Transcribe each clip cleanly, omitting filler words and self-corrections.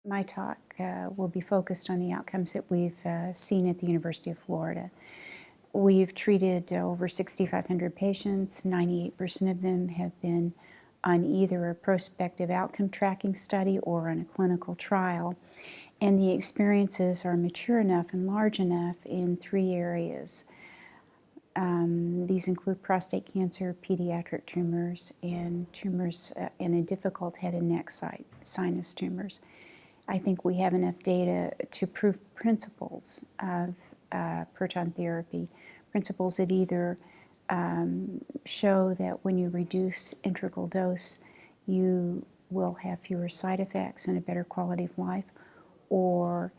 My talk will be focused on the outcomes that we've seen at the University of Florida. We've treated over 6,500 patients. 98% of them have been on either a prospective outcome tracking study or on a clinical trial. And the experiences are mature enough and large enough in 3 areas. These include prostate cancer, pediatric tumors, and tumors in a difficult head and neck site, sinus tumors. I think we have enough data to prove principles of proton therapy, principles that either show that when you reduce integral dose, you will have fewer side effects and a better quality of life, or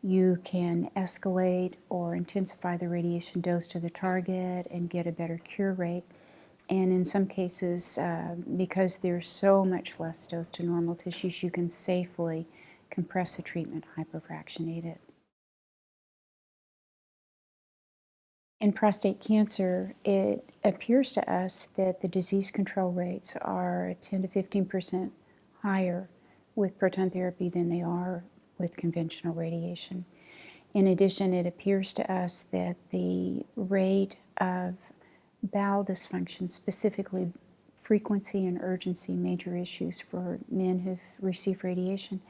you can escalate or intensify the radiation dose to the target and get a better cure rate. And in some cases, because there's so much less dose to normal tissues, you can safely compress the treatment, hypofractionate it. In prostate cancer, it appears to us that the disease control rates are 10 to 15% higher with proton therapy than they are with conventional radiation. In addition, it appears to us that the rate of bowel dysfunction, specifically frequency and urgency, major issues for men who've received radiation,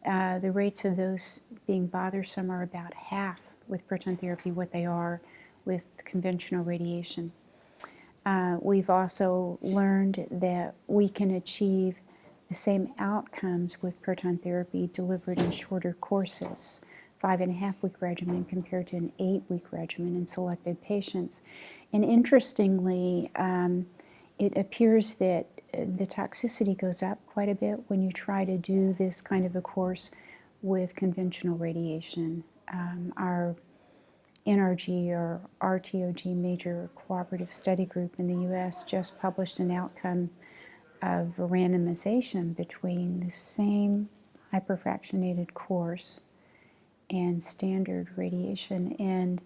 the rates of those being bothersome are about half with proton therapy what they are with conventional radiation. We've also learned that we can achieve the same outcomes with proton therapy delivered in shorter courses, 5.5-week regimen compared to an 8-week regimen in selected patients. And interestingly, it appears that the toxicity goes up quite a bit when you try to do this kind of a course with conventional radiation. Our NRG or RTOG major cooperative study group in the US just published an outcome of a randomization between the same hyperfractionated course and standard radiation, and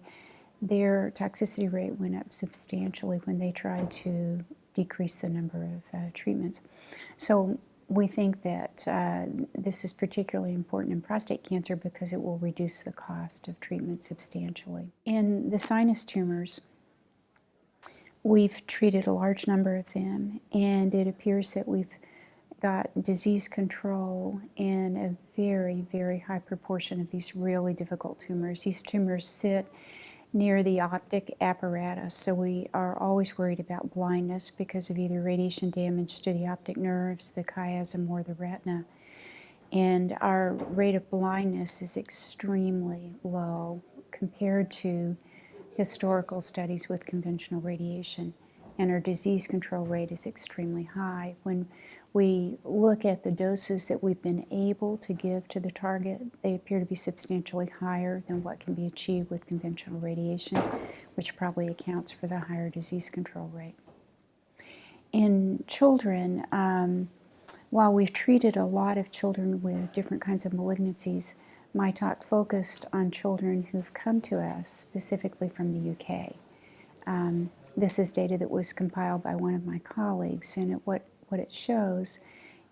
their toxicity rate went up substantially when they tried to decrease the number of treatments. So we think that this is particularly important in prostate cancer because it will reduce the cost of treatment substantially. In the sinus tumors, we've treated a large number of them, and it appears that we've got disease control in a very, very high proportion of these really difficult tumors. These tumors sit near the optic apparatus, so we are always worried about blindness because of either radiation damage to the optic nerves, the chiasm, or the retina. And our rate of blindness is extremely low compared to historical studies with conventional radiation, and our disease control rate is extremely high. When we look at the doses that we've been able to give to the target, they appear to be substantially higher than what can be achieved with conventional radiation, which probably accounts for the higher disease control rate. In children, while we've treated a lot of children with different kinds of malignancies, my talk focused on children who've come to us specifically from the UK. This is data that was compiled by one of my colleagues, and what it shows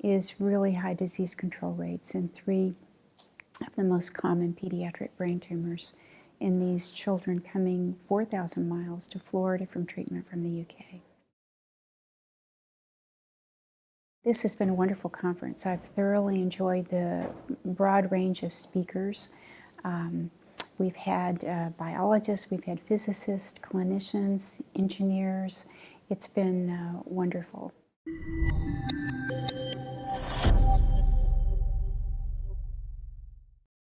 is really high disease control rates in 3 of the most common pediatric brain tumors in these children coming 4,000 miles to Florida from treatment from the UK. This has been a wonderful conference. I've thoroughly enjoyed the broad range of speakers. We've had biologists, we've had physicists, clinicians, engineers. It's been wonderful.